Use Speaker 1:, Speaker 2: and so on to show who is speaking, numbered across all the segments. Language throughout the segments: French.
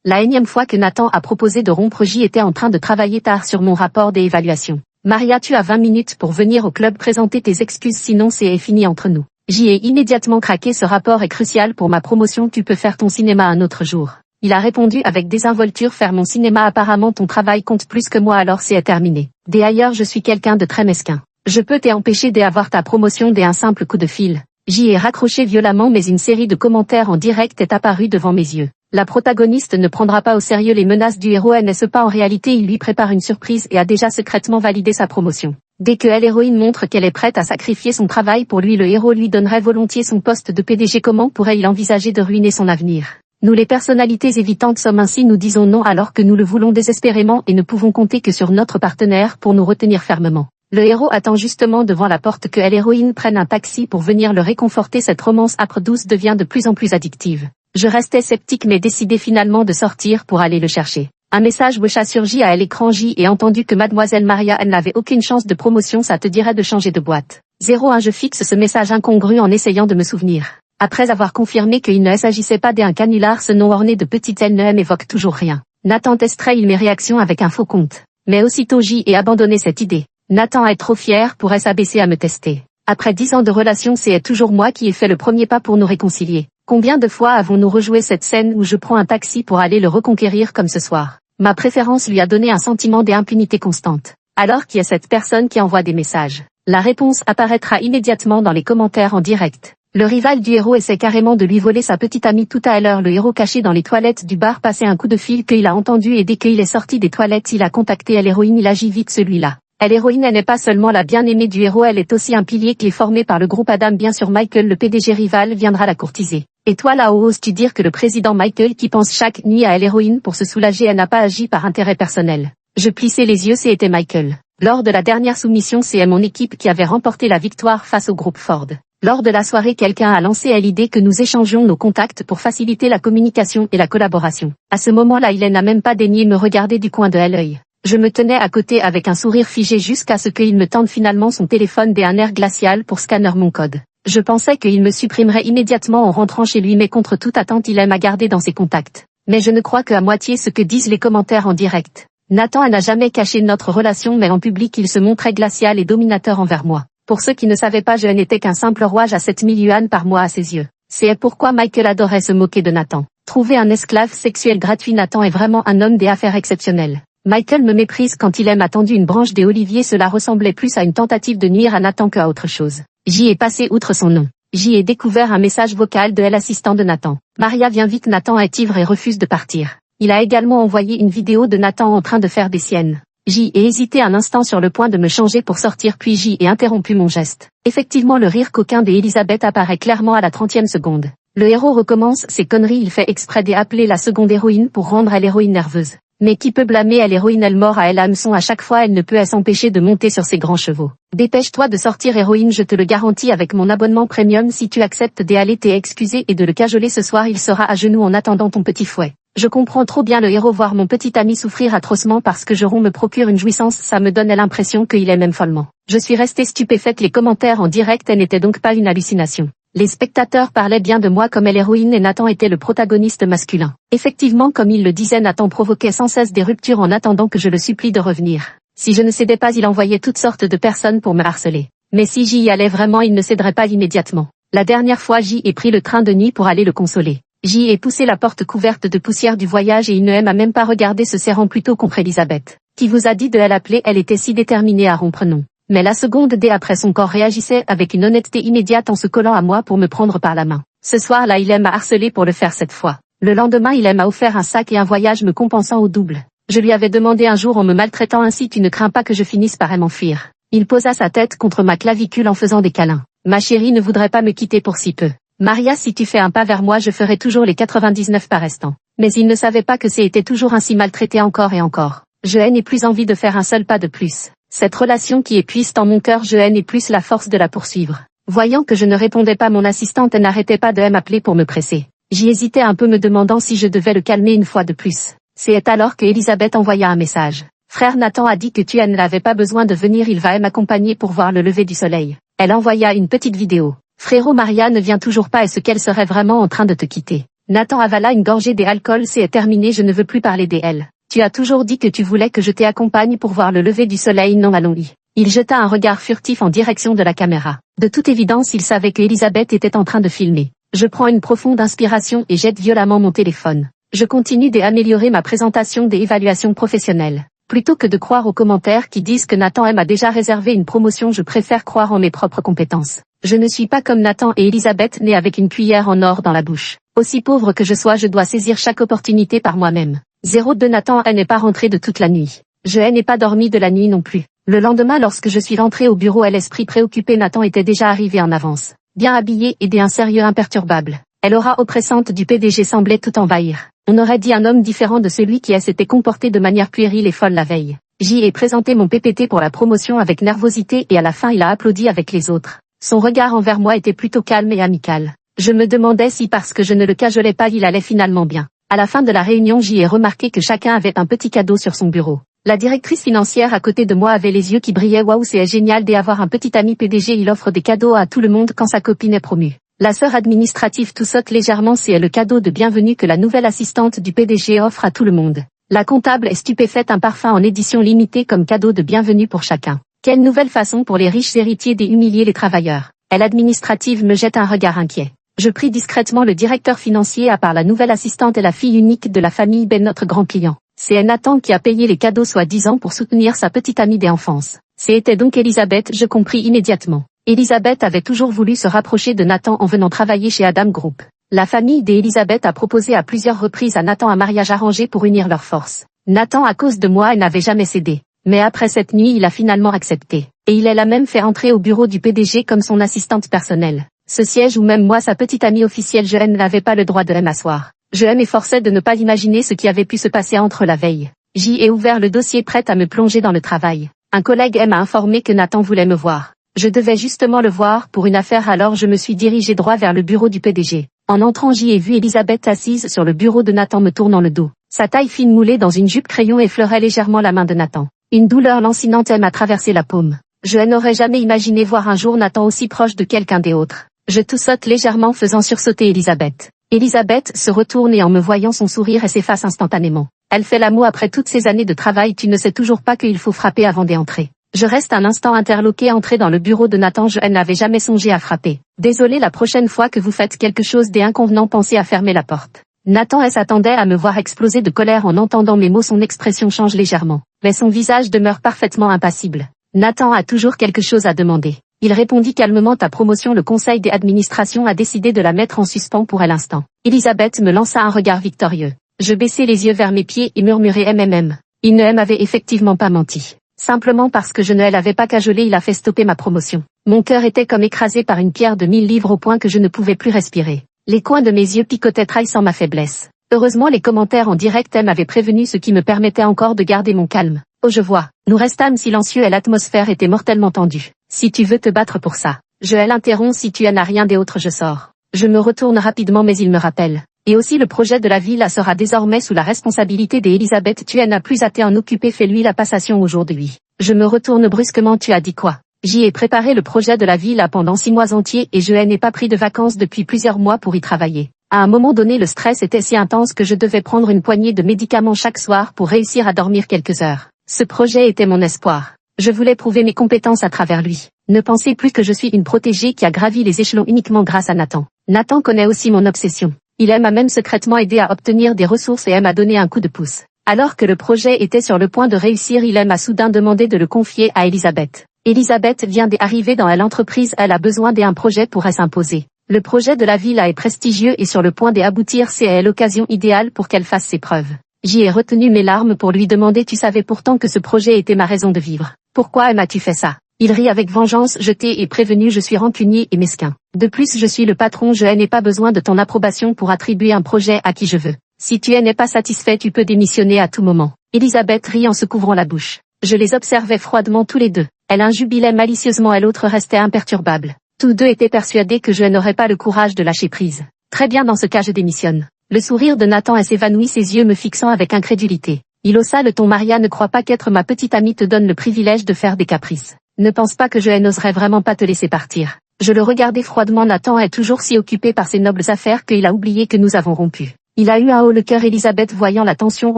Speaker 1: La énième fois que Nathan a proposé de rompre, J était en train de travailler tard sur mon rapport d'évaluation. Maria, tu as 20 minutes pour venir au club présenter tes excuses, sinon c'est fini entre nous. J ai immédiatement craqué, ce rapport est crucial pour ma promotion, tu peux faire ton cinéma un autre jour. Il a répondu avec désinvolture, faire mon cinéma, apparemment ton travail compte plus que moi, alors c'est terminé. D'ailleurs je suis quelqu'un de très mesquin. Je peux t'empêcher d'avoir ta promotion d'un simple coup de fil. J'y ai raccroché violemment, mais une série de commentaires en direct est apparue devant mes yeux. La protagoniste ne prendra pas au sérieux les menaces du héros, n'est-ce pas? En réalité il lui prépare une surprise et a déjà secrètement validé sa promotion. Dès que l'héroïne montre qu'elle est prête à sacrifier son travail pour lui, le héros lui donnerait volontiers son poste de PDG. Comment pourrait-il envisager de ruiner son avenir? Nous les personnalités évitantes sommes ainsi, nous disons non alors que nous le voulons désespérément et ne pouvons compter que sur notre partenaire pour nous retenir fermement. Le héros attend justement devant la porte que l'héroïne prenne un taxi pour venir le réconforter. Cette romance âpre douce devient de plus en plus addictive. Je restais sceptique mais décidé finalement de sortir pour aller le chercher. Un message Wecha surgit à l'écran. J ai entendu que mademoiselle Maria, elle n'avait aucune chance de promotion, ça te dirait de changer de boîte. 01 Je fixe ce message incongru en essayant de me souvenir. Après avoir confirmé qu'il ne s'agissait pas d'un canular, ce nom orné de petites L ne m'évoque toujours rien. Nathan testerait mes réactions avec un faux compte. Mais aussitôt J ai abandonné cette idée. Nathan est trop fier pour s'abaisser à me tester. Après 10 ans de relation, c'est toujours moi qui ai fait le premier pas pour nous réconcilier. Combien de fois avons-nous rejoué cette scène où je prends un taxi pour aller le reconquérir comme ce soir? Ma préférence lui a donné un sentiment d'impunité constante. Alors qui est cette personne qui envoie des messages? La réponse apparaîtra immédiatement dans les commentaires en direct. Le rival du héros essaie carrément de lui voler sa petite amie. Tout à l'heure, le héros caché dans les toilettes du bar passait un coup de fil qu'il a entendu et dès qu'il est sorti des toilettes, il a contacté l'héroïne. Il agit vite celui-là. L'héroïne, elle n'est pas seulement la bien-aimée du héros, elle est aussi un pilier qui est formé par le groupe Adam. Bien sûr, Michael, le PDG rival, viendra la courtiser. Et toi là-haut, oses-tu dire que le président Michael, qui pense chaque nuit à l'héroïne pour se soulager, elle n'a pas agi par intérêt personnel? Je plissais les yeux, c'était Michael. Lors de la dernière soumission, c'est mon équipe qui avait remporté la victoire face au groupe Ford. Lors de la soirée, quelqu'un a lancé l'idée que nous échangions nos contacts pour faciliter la communication et la collaboration. À ce moment-là, il n'a même pas daigné me regarder du coin de l'œil. Je me tenais à côté avec un sourire figé jusqu'à ce qu'il me tende finalement son téléphone d'un air glacial pour scanner mon code. Je pensais qu'il me supprimerait immédiatement en rentrant chez lui, mais contre toute attente il aime à garder dans ses contacts. Mais je ne crois qu'à moitié ce que disent les commentaires en direct. Nathan n'a jamais caché notre relation, mais en public il se montrait glacial et dominateur envers moi. Pour ceux qui ne savaient pas, je n'étais qu'un simple rouage à 7000 yuan par mois à ses yeux. C'est pourquoi Michael adorait se moquer de Nathan. Trouver un esclave sexuel gratuit, Nathan est vraiment un homme des affaires exceptionnel. Michael me méprise quand il m'a tendu une branche des oliviers, cela ressemblait plus à une tentative de nuire à Nathan qu'à autre chose. J'y ai passé outre son nom. J'y ai découvert un message vocal de l'assistant de Nathan. Maria, viens vite, Nathan est ivre et refuse de partir. Il a également envoyé une vidéo de Nathan en train de faire des siennes. J'y ai hésité un instant sur le point de me changer pour sortir, puis j'y ai interrompu mon geste. Effectivement, le rire coquin d'Elisabeth apparaît clairement à la 30e seconde. Le héros recommence ses conneries, il fait exprès d'appeler la seconde héroïne pour rendre l'héroïne nerveuse. Mais qui peut blâmer l'héroïne? Elle mord à hameçon à chaque fois, elle ne peut s'empêcher de monter sur ses grands chevaux. Dépêche-toi de sortir héroïne, je te le garantis avec mon abonnement premium. Si tu acceptes d'aller t'excuser et de le cajoler ce soir, il sera à genoux en attendant ton petit fouet. Je comprends trop bien le héros, voir mon petit ami souffrir atrocement parce que Jérôme me procure une jouissance, ça me donne l'impression qu'il aime follement. Je suis restée stupéfaite, les commentaires en direct n'étaient donc pas une hallucination. Les spectateurs parlaient bien de moi comme l'héroïne et Nathan était le protagoniste masculin. Effectivement, comme il le disait, Nathan provoquait sans cesse des ruptures en attendant que je le supplie de revenir. Si je ne cédais pas, il envoyait toutes sortes de personnes pour me harceler. Mais si j'y allais vraiment, il ne céderait pas immédiatement. La dernière fois, j'y ai pris le train de nuit pour aller le consoler. J'y ai poussé la porte couverte de poussière du voyage et il ne m'a même pas regardé, se serrant plutôt contre Elisabeth. Qui vous a dit de l'appeler? Elle était si déterminée à rompre, non. Mais la seconde dès après, son corps réagissait avec une honnêteté immédiate en se collant à moi pour me prendre par la main. Ce soir-là, il m'a harcelé pour le faire cette fois. Le lendemain, il m'a offert un sac et un voyage me compensant au double. Je lui avais demandé un jour en me maltraitant ainsi: tu ne crains pas que je finisse par m'enfuir? Il posa sa tête contre ma clavicule en faisant des câlins. Ma chérie ne voudrait pas me quitter pour si peu. Maria, si tu fais un pas vers moi, je ferai toujours les 99 pas restants. Mais il ne savait pas que c'était toujours ainsi, maltraité encore et encore. Je n'ai plus envie de faire un seul pas de plus. Cette relation qui épuise tant mon cœur, je n'ai plus la force de la poursuivre. Voyant que je ne répondais pas, mon assistante n'arrêtait pas de m'appeler pour me presser. J'y hésitais un peu, me demandant si je devais le calmer une fois de plus. C'est alors que Elisabeth envoya un message. Frère Nathan a dit que tu n'avais pas besoin de venir, il va m'accompagner pour voir le lever du soleil. Elle envoya une petite vidéo. Frérot, Maria ne vient toujours pas, est-ce qu'elle serait vraiment en train de te quitter? Nathan avala une gorgée des alcools. C'est terminé, je ne veux plus parler d'elle. Tu as toujours dit que tu voulais que je t'accompagne pour voir le lever du soleil, non, allons-y. Il jeta un regard furtif en direction de la caméra. De toute évidence, il savait que Elisabeth était en train de filmer. Je prends une profonde inspiration et jette violemment mon téléphone. Je continue d'améliorer ma présentation des évaluations professionnelles. Plutôt que de croire aux commentaires qui disent que Nathan M a déjà réservé une promotion, je préfère croire en mes propres compétences. Je ne suis pas comme Nathan et Elisabeth, née avec une cuillère en or dans la bouche. Aussi pauvre que je sois, je dois saisir chaque opportunité par moi-même. 02 Nathan n'est pas rentré de toute la nuit. Je n'ai pas dormi de la nuit non plus. Le lendemain, lorsque je suis rentré au bureau, l'esprit préoccupé, Nathan était déjà arrivé en avance. Bien habillé et d'un sérieux imperturbable. L'aura oppressante du PDG semblait tout envahir. On aurait dit un homme différent de celui qui s'était comporté de manière puérile et folle la veille. J'y ai présenté mon PPT pour la promotion avec nervosité et à la fin il a applaudi avec les autres. Son regard envers moi était plutôt calme et amical. Je me demandais si parce que je ne le cajolais pas il allait finalement bien. À la fin de la réunion, j'y ai remarqué que chacun avait un petit cadeau sur son bureau. La directrice financière à côté de moi avait les yeux qui brillaient. Waouh, c'est génial d'avoir un petit ami PDG, il offre des cadeaux à tout le monde quand sa copine est promue. La sœur administrative tout saute légèrement, c'est le cadeau de bienvenue que la nouvelle assistante du PDG offre à tout le monde. La comptable est stupéfaite, un parfum en édition limitée comme cadeau de bienvenue pour chacun. Quelle nouvelle façon pour les riches héritiers d'humilier les travailleurs. L'administrative me jette un regard inquiet. Je prie discrètement le directeur financier, à part la nouvelle assistante et la fille unique de la famille Ben, notre grand client. C'est Nathan qui a payé les cadeaux soi-disant pour soutenir sa petite amie d'enfance. C'était donc Elisabeth, je compris immédiatement. Elisabeth avait toujours voulu se rapprocher de Nathan en venant travailler chez Adam Group. La famille d'Elisabeth a proposé à plusieurs reprises à Nathan un mariage arrangé pour unir leurs forces. Nathan, à cause de moi, n'avait jamais cédé. Mais après cette nuit, il a finalement accepté. Et il l'a même fait entrer au bureau du PDG comme son assistante personnelle. Ce siège où même moi, sa petite amie officielle, je n'avais pas le droit de m'asseoir. Je m'efforçais de ne pas imaginer ce qui avait pu se passer entre la veille. J'y ai ouvert le dossier prête à me plonger dans le travail. Un collègue m'a informé que Nathan voulait me voir. Je devais justement le voir pour une affaire, alors je me suis dirigé droit vers le bureau du PDG. En entrant, j'y ai vu Elisabeth assise sur le bureau de Nathan me tournant le dos. Sa taille fine moulée dans une jupe crayon effleurait légèrement la main de Nathan. Une douleur lancinante m'a traversé la paume. Je n'aurais jamais imaginé voir un jour Nathan aussi proche de quelqu'un d'autre. Je toussote légèrement, faisant sursauter Elisabeth. Elisabeth se retourne et en me voyant, son sourire s'efface instantanément. Elle fait la moue. Après toutes ces années de travail, tu ne sais toujours pas qu'il faut frapper avant d'entrer. Je reste un instant interloqué. Entrer dans le bureau de Nathan, je n'avais jamais songé à frapper. Désolé, la prochaine fois que vous faites quelque chose d'inconvenant, pensez à fermer la porte. Nathan s'attendait à me voir exploser de colère en entendant mes mots. Son expression change légèrement, mais son visage demeure parfaitement impassible. Nathan a toujours quelque chose à demander. Il répondit calmement, ta promotion, le conseil d'administration a décidé de la mettre en suspens pour l'instant. Elisabeth me lança un regard victorieux. Je baissai les yeux vers mes pieds et murmurai MMM. Il ne m'avait effectivement pas menti. Simplement parce que je ne l'avais pas cajolé, il a fait stopper ma promotion. Mon cœur était comme écrasé par une pierre de 1000 livres au point que je ne pouvais plus respirer. Les coins de mes yeux picotaient, trahissant ma faiblesse. Heureusement, les commentaires en direct m'avaient prévenu, ce qui me permettait encore de garder mon calme. Oh, je vois. Nous restâmes silencieux et l'atmosphère était mortellement tendue. Si tu veux te battre pour ça. Je l'interromps, si tu n'as rien d'autre, je sors. Je me retourne rapidement, mais il me rappelle. Et aussi, le projet de la ville sera désormais sous la responsabilité d'Elisabeth. Tu n'as plus à t'en occuper, fais-lui la passation aujourd'hui. Je me retourne brusquement, tu as dit quoi? J'y ai préparé le projet de la ville pendant 6 mois entiers et je n'ai pas pris de vacances depuis plusieurs mois pour y travailler. À un moment donné, le stress était si intense que je devais prendre une poignée de médicaments chaque soir pour réussir à dormir quelques heures. Ce projet était mon espoir. Je voulais prouver mes compétences à travers lui. Ne pensez plus que je suis une protégée qui a gravi les échelons uniquement grâce à Nathan. Nathan connaît aussi mon obsession. Il m'a même secrètement aidé à obtenir des ressources et m'a donné un coup de pouce. Alors que le projet était sur le point de réussir, il m'a soudain demandé de le confier à Elisabeth. Elisabeth vient d'arriver dans l'entreprise, elle a besoin d'un projet pour s'imposer. Le projet de la ville est prestigieux et sur le point d'aboutir, c'est l'occasion idéale pour qu'elle fasse ses preuves. J'y ai retenu mes larmes pour lui demander, tu savais pourtant que ce projet était ma raison de vivre. Pourquoi m'as-tu fait ça? Il rit avec vengeance, je t'ai prévenu, je suis rancunier et mesquin. De plus, je suis le patron, je n'ai pas besoin de ton approbation pour attribuer un projet à qui je veux. Si tu n'es pas satisfait, tu peux démissionner à tout moment. Elisabeth rit en se couvrant la bouche. Je les observais froidement tous les deux. Elle jubilait malicieusement et l'autre restait imperturbable. Tous deux étaient persuadés que je n'aurais pas le courage de lâcher prise. Très bien, dans ce cas je démissionne. Le sourire de Nathan s'évanouit, ses yeux me fixant avec incrédulité. Il haussa le ton. Maria, ne crois pas qu'être ma petite amie te donne le privilège de faire des caprices. Ne pense pas que je n'oserais vraiment pas te laisser partir. Je le regardais froidement. Nathan est toujours si occupé par ses nobles affaires qu'il a oublié que nous avons rompu. Il a eu un haut le cœur. Elisabeth, voyant la tension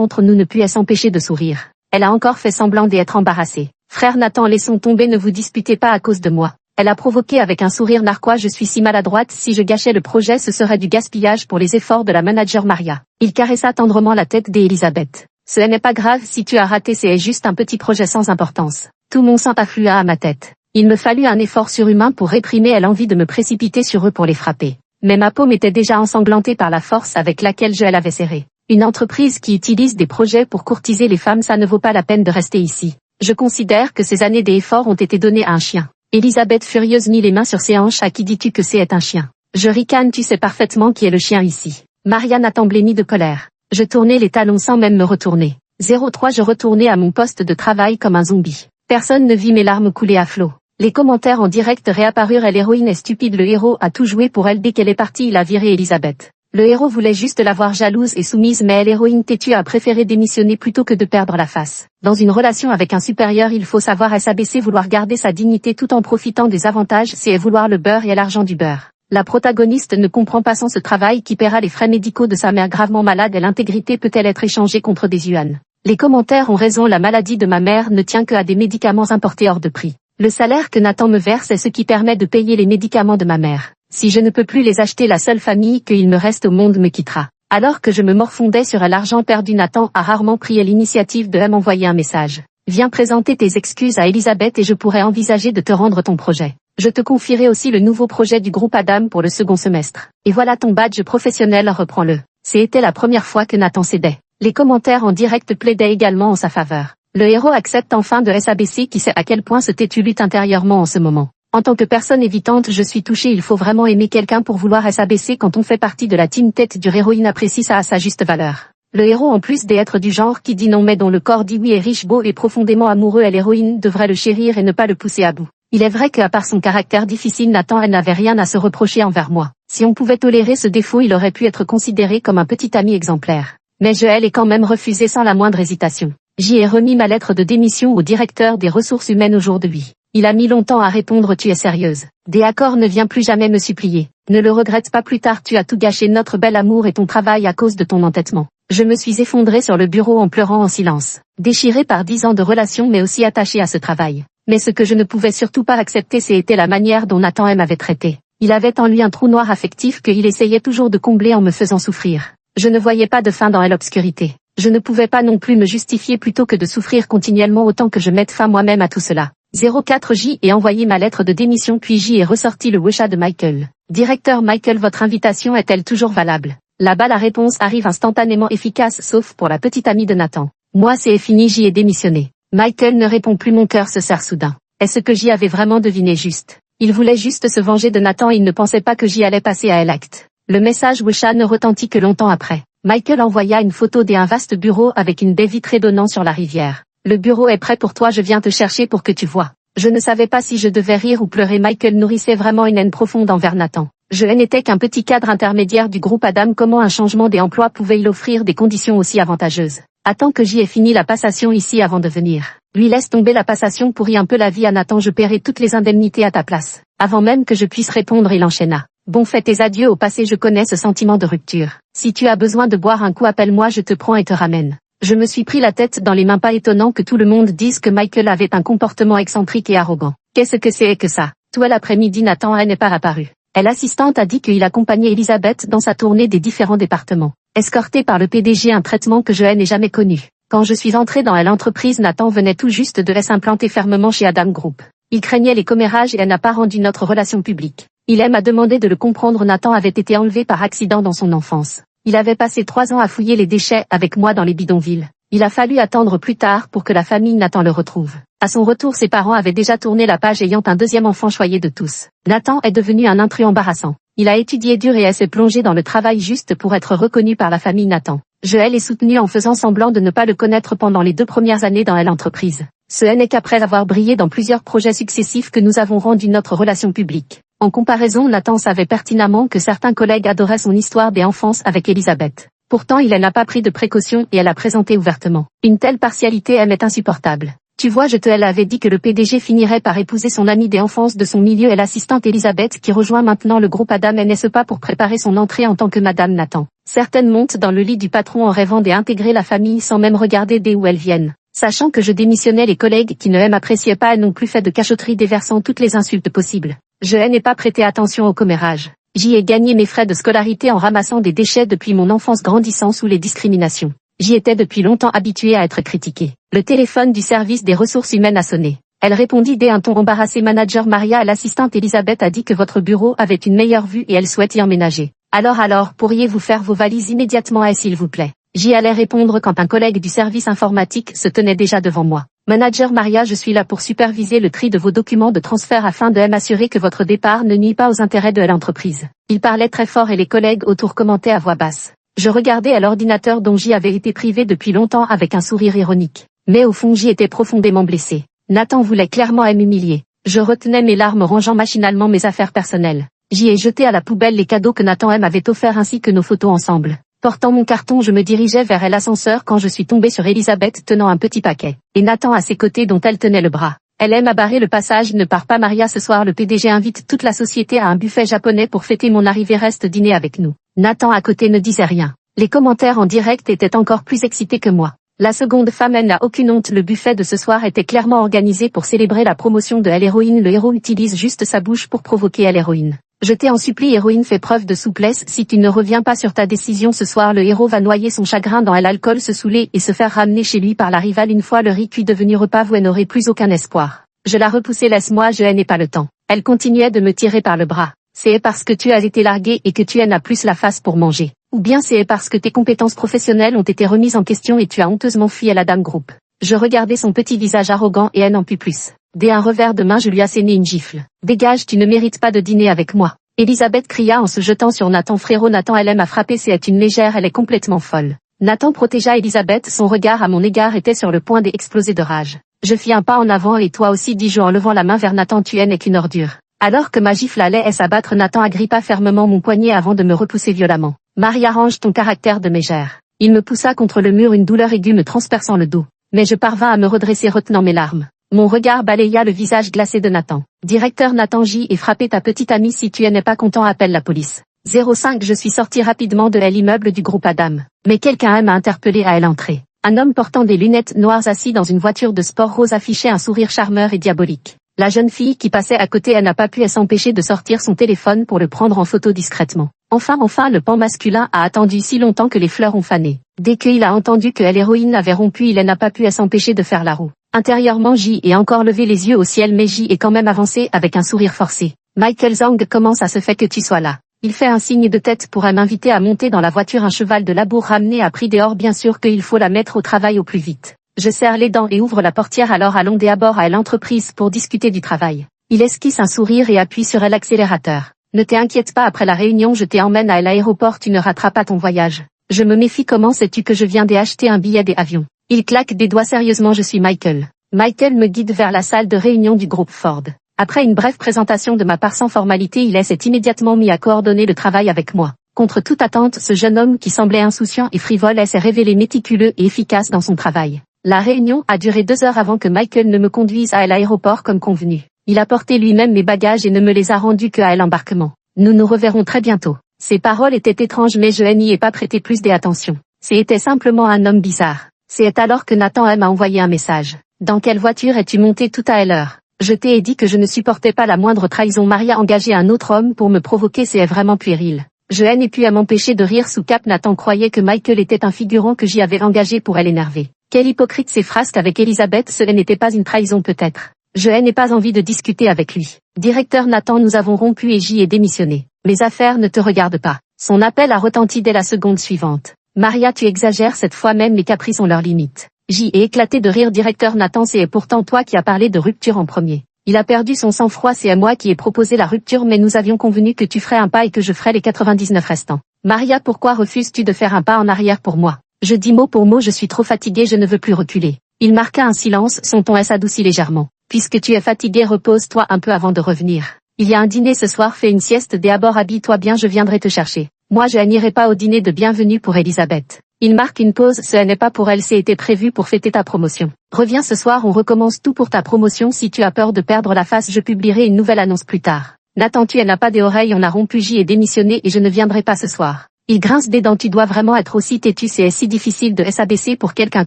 Speaker 1: entre nous, ne put s'empêcher de sourire. Elle a encore fait semblant d'être embarrassée. Frère Nathan, laissons tomber, ne vous disputez pas à cause de moi. Elle a provoqué avec un sourire narquois. Je suis si maladroite, si je gâchais le projet ce serait du gaspillage pour les efforts de la manager Maria. Il caressa tendrement la tête d'Elisabeth. Ce n'est pas grave si tu as raté, c'est juste un petit projet sans importance. Tout mon sang afflua à ma tête. Il me fallut un effort surhumain pour réprimer l'envie de me précipiter sur eux pour les frapper. Mais ma paume était déjà ensanglantée par la force avec laquelle je l'avais serrée. Une entreprise qui utilise des projets pour courtiser les femmes, ça ne vaut pas la peine de rester ici. Je considère que ces années d'efforts ont été données à un chien. Elisabeth furieuse mit les mains sur ses hanches. À qui dis-tu que c'est un chien? Je ricane, tu sais parfaitement qui est le chien ici. Maria Nathan blêmit de colère. Je tournais les talons sans même me retourner. 03 Je retournais à mon poste de travail comme un zombie. Personne ne vit mes larmes couler à flot. Les commentaires en direct réapparurent. L'héroïne est stupide, le héros a tout joué pour elle. Dès qu'elle est partie, il a viré Elisabeth. Le héros voulait juste la voir jalouse et soumise, mais l'héroïne têtue a préféré démissionner plutôt que de perdre la face. Dans une relation avec un supérieur, il faut savoir s'abaisser, vouloir garder sa dignité tout en profitant des avantages, c'est vouloir le beurre et l'argent du beurre. La protagoniste ne comprend pas, sans ce travail qui paiera les frais médicaux de sa mère gravement malade, et l'intégrité peut-elle être échangée contre des yuan? Les commentaires ont raison, la maladie de ma mère ne tient que à des médicaments importés hors de prix. Le salaire que Nathan me verse est ce qui permet de payer les médicaments de ma mère. Si je ne peux plus les acheter, la seule famille qu'il me reste au monde me quittera. Alors que je me morfondais sur l'argent perdu, Nathan a rarement pris l'initiative de m'envoyer un message. Viens présenter tes excuses à Elisabeth et je pourrais envisager de te rendre ton projet. Je te confierai aussi le nouveau projet du groupe Adam pour le second semestre. Et voilà ton badge professionnel, reprends-le. C'était la première fois que Nathan cédait. Les commentaires en direct plaidaient également en sa faveur. Le héros accepte enfin de s'abaisser, qui sait à quel point ce têtu lutte intérieurement en ce moment. En tant que personne évitante, je suis touchée. Il faut vraiment aimer quelqu'un pour vouloir s'abaisser quand on fait partie de la team tête dure. Héroïne apprécie ça à sa juste valeur. Le héros, en plus d'être du genre qui dit non mais dont le corps dit oui, est riche, beau et profondément amoureux, et l'héroïne devrait le chérir et ne pas le pousser à bout. Il est vrai qu'à part son caractère difficile, Nathan, elle n'avait rien à se reprocher envers moi. Si on pouvait tolérer ce défaut, il aurait pu être considéré comme un petit ami exemplaire. Mais je l'ai quand même refusé sans la moindre hésitation. J'y ai remis ma lettre de démission au directeur des ressources humaines aujourd'hui. Il a mis longtemps à répondre. Tu es sérieuse? D'accord, ne viens plus jamais me supplier. Ne le regrette pas plus tard, tu as tout gâché, notre bel amour et ton travail à cause de ton entêtement. Je me suis effondrée sur le bureau en pleurant en silence, déchirée par 10 ans de relation mais aussi attachée à ce travail. Mais ce que je ne pouvais surtout pas accepter, c'était la manière dont Nathan m'avait traité. Il avait en lui un trou noir affectif qu'il essayait toujours de combler en me faisant souffrir. Je ne voyais pas de fin dans l'obscurité. Je ne pouvais pas non plus me justifier plutôt que de souffrir continuellement, autant que je mette fin moi-même à tout cela. 04 J'y ai envoyé ma lettre de démission, puis j'y ai ressorti le WhatsApp de Michael. Directeur Michael, votre invitation est-elle toujours valable? Là-bas la réponse arrive instantanément, efficace, sauf pour la petite amie de Nathan. Moi c'est fini, j'y ai démissionné. Michael ne répond plus, mon cœur se serre soudain. Est-ce que j'y avais vraiment deviné juste? Il voulait juste se venger de Nathan, il ne pensait pas que j'y allais passer à l'acte. Le message WhatsApp ne retentit que longtemps après. Michael envoya une photo d'un vaste bureau avec une baie vitrée donnant sur la rivière. Le bureau est prêt pour toi, je viens te chercher pour que tu vois. Je ne savais pas si je devais rire ou pleurer. Michael nourrissait vraiment une haine profonde envers Nathan. Je n'étais qu'un petit cadre intermédiaire du groupe Adam, comment un changement des emplois pouvait-il offrir des conditions aussi avantageuses? Attends que j'y ai fini la passation ici avant de venir. Lui, laisse tomber la passation, pourrit un peu la vie à Nathan, je paierai toutes les indemnités à ta place. Avant même que je puisse répondre, il enchaîna. Bon, fais tes adieux au passé, je connais ce sentiment de rupture. Si tu as besoin de boire un coup, appelle-moi, je te prends et te ramène. Je me suis pris la tête dans les mains, pas étonnant que tout le monde dise que Michael avait un comportement excentrique et arrogant. Qu'est-ce que c'est que ça? Tout l'après-midi, Nathan n'est pas apparu. L'assistante a dit qu'il accompagnait Elisabeth dans sa tournée des différents départements. Escorté par le PDG, un traitement que je n'ai jamais connu. Quand je suis entrée dans l'entreprise, Nathan venait tout juste de s'implanter fermement chez Adam Group. Il craignait les commérages et elle n'a pas rendu notre relation publique. Il m'a demandé de le comprendre, Nathan avait été enlevé par accident dans son enfance. Il avait passé 3 ans à fouiller les déchets avec moi dans les bidonvilles. Il a fallu attendre plus tard pour que la famille Nathan le retrouve. À son retour, ses parents avaient déjà tourné la page, ayant un deuxième enfant choyé de tous. Nathan est devenu un intrus embarrassant. Il a étudié dur et s'est plongé dans le travail juste pour être reconnu par la famille Nathan. Je l'ai soutenu en faisant semblant de ne pas le connaître pendant les 2 premières années dans l'entreprise. Ce n'est qu'après avoir brillé dans plusieurs projets successifs que nous avons rendu notre relation publique. En comparaison, Nathan savait pertinemment que certains collègues adoraient son histoire d'enfance avec Elisabeth. Pourtant, il n'a pas pris de précautions et elle a présenté ouvertement. Une telle partialité m'est insupportable. Tu vois, elle avait dit que le PDG finirait par épouser son amie d'enfance de son milieu et l'assistante Elisabeth qui rejoint maintenant le groupe Adam, n'est-ce pas, pour préparer son entrée en tant que Madame Nathan. Certaines montent dans le lit du patron en rêvant d'intégrer la famille sans même regarder d'où elles viennent. Sachant que je démissionnais, les collègues qui ne m'appréciaient pas non plus fait de cachotterie déversant toutes les insultes possibles. Je n'ai pas prêté attention au commérage. J'y ai gagné mes frais de scolarité en ramassant des déchets depuis mon enfance, grandissant sous les discriminations. J'y étais depuis longtemps habituée à être critiquée. Le téléphone du service des ressources humaines a sonné. Elle répondit d'un ton embarrassé. Manager Maria, l'assistante Elisabeth a dit que votre bureau avait une meilleure vue et elle souhaite y emménager. Alors, pourriez-vous faire vos valises immédiatement, s'il vous plaît? J'y allais répondre quand un collègue du service informatique se tenait déjà devant moi. Manager Maria, je suis là pour superviser le tri de vos documents de transfert afin de m'assurer que votre départ ne nuit pas aux intérêts de l'entreprise. Il parlait très fort et les collègues autour commentaient à voix basse. Je regardais à l'ordinateur dont j'y avais été privée depuis longtemps avec un sourire ironique. Mais au fond, j'y étais profondément blessée. Nathan voulait clairement m'humilier. Je retenais mes larmes, rangeant machinalement mes affaires personnelles. J'y ai jeté à la poubelle les cadeaux que Nathan m'avait offerts ainsi que nos photos ensemble. Portant mon carton, je me dirigeais vers l'ascenseur quand je suis tombée sur Elisabeth tenant un petit paquet. Et Nathan à ses côtés dont elle tenait le bras. Elle m'a barré le passage. Ne pars pas Maria, ce soir le PDG invite toute la société à un buffet japonais pour fêter mon arrivée, reste dîner avec nous. Nathan à côté ne disait rien. Les commentaires en direct étaient encore plus excités que moi. La seconde femme, elle n'a aucune honte. Le buffet de ce soir était clairement organisé pour célébrer la promotion de l'héroïne. Le héros utilise juste sa bouche pour provoquer l'héroïne. Je t'en supplie, héroïne, fais preuve de souplesse. Si tu ne reviens pas sur ta décision ce soir, le héros va noyer son chagrin dans l'alcool, se saouler et se faire ramener chez lui par la rivale. Une fois le riz cuit devenu repas, vous n'aurez plus aucun espoir. Je la repoussai. Laisse-moi, je n'ai pas le temps. Elle continuait de me tirer par le bras. C'est parce que tu as été larguée et que tu n'as plus la face pour manger. Ou bien c'est parce que tes compétences professionnelles ont été remises en question et tu as honteusement fui à la Dame Group. Je regardais son petit visage arrogant et elle n'en put plus. Dès un revers de main, je lui assénai une gifle. Dégage, tu ne mérites pas de dîner avec moi. Elisabeth cria en se jetant sur Nathan. Frérot, Nathan, elle m'a frappé, c'est une légère, elle est complètement folle. Nathan protégea Elisabeth, son regard à mon égard était sur le point d'exploser de rage. Je fis un pas en avant. Et toi aussi, dis-je en levant la main vers Nathan, tu n'es qu'une ordure. Alors que ma gifle allait s'abattre, Nathan agrippa fermement mon poignet avant de me repousser violemment. Maria, range ton caractère de mégère. Il me poussa contre le mur, une douleur aiguë me transperçant le dos. Mais je parvins à me redresser retenant mes larmes. Mon regard balaya le visage glacé de Nathan. Directeur Nathan, J ai frappé ta petite amie, si tu n'es pas content appelle la police. 05 Je suis sorti rapidement de l'immeuble du groupe Adam. Mais quelqu'un m'a interpellé à l'entrée. Un homme portant des lunettes noires assis dans une voiture de sport rose affichait un sourire charmeur et diabolique. La jeune fille qui passait à côté, elle n'a pas pu s'empêcher de sortir son téléphone pour le prendre en photo discrètement. Enfin, le pan masculin a attendu si longtemps que les fleurs ont fané. Dès qu'il a entendu que l'héroïne avait rompu, il n'a pas pu s'empêcher de faire la roue. Intérieurement, J est encore levé les yeux au ciel, mais J est quand même avancé avec un sourire forcé. Michael Zhang, comment ça se fait que tu sois là? Il fait un signe de tête pour m'inviter à monter dans la voiture. Un cheval de labour ramené a pris dehors, bien sûr qu'il faut la mettre au travail au plus vite. Je serre les dents et ouvre la portière. Alors allons d'abord à l'entreprise pour discuter du travail. Il esquisse un sourire et appuie sur l'accélérateur. Ne t'inquiète pas, après la réunion je t'emmène à l'aéroport, tu ne rateras pas ton voyage. Je me méfie, comment sais-tu que je viens d'acheter un billet d'avion? Il claque des doigts. Sérieusement, je suis Michael. Michael me guide vers la salle de réunion du groupe Ford. Après une brève présentation de ma part sans formalité, il s'est immédiatement mis à coordonner le travail avec moi. Contre toute attente, ce jeune homme qui semblait insouciant et frivole s'est révélé méticuleux et efficace dans son travail. La réunion a duré 2 heures avant que Michael ne me conduise à l'aéroport comme convenu. Il a porté lui-même mes bagages et ne me les a rendus qu'à l'embarquement. Nous nous reverrons très bientôt. Ces paroles étaient étranges, mais je n'y ai pas prêté plus d'attention. C'était simplement un homme bizarre. C'est alors que Nathan m'a envoyé un message. Dans quelle voiture es-tu monté tout à l'heure? Je t'ai dit que je ne supportais pas la moindre trahison. Maria engager un autre homme pour me provoquer, c'est vraiment puéril. Je n'ai pu m'empêcher de rire sous cap. Nathan croyait que Michael était un figurant que j'y avais engagé pour l'énerver. Quel hypocrite ces frasques avec Elisabeth, ce n'était pas une trahison peut-être. Je n'ai pas envie de discuter avec lui. Directeur Nathan, nous avons rompu et j'y ai démissionné. Mes affaires ne te regardent pas. Son appel a retenti dès la seconde suivante. Maria, tu exagères, cette fois même les caprices ont leurs limites. J'y ai éclaté de rire. Directeur Nathan, c'est pourtant toi qui as parlé de rupture en premier. Il a perdu son sang-froid, c'est à moi qui ai proposé la rupture, mais nous avions convenu que tu ferais un pas et que je ferais les 99 restants. Maria, pourquoi refuses-tu de faire un pas en arrière pour moi? Je dis mot pour mot, je suis trop fatigué, je ne veux plus reculer. Il marqua un silence, son ton s'adoucit légèrement. Puisque tu es fatigué, repose-toi un peu avant de revenir. Il y a un dîner ce soir, fais une sieste, d'abord habille-toi bien, je viendrai te chercher. Moi je n'irai pas au dîner de bienvenue pour Elisabeth. Il marque une pause, ce n'est pas pour elle, c'était prévu pour fêter ta promotion. Reviens ce soir, on recommence tout pour ta promotion. Si tu as peur de perdre la face, je publierai une nouvelle annonce plus tard. Nathan, tu n'as pas des oreilles, on a rompu, J est démissionné et je ne viendrai pas ce soir. Il grince des dents, tu dois vraiment être aussi têtu, c'est si difficile de s'abaisser pour quelqu'un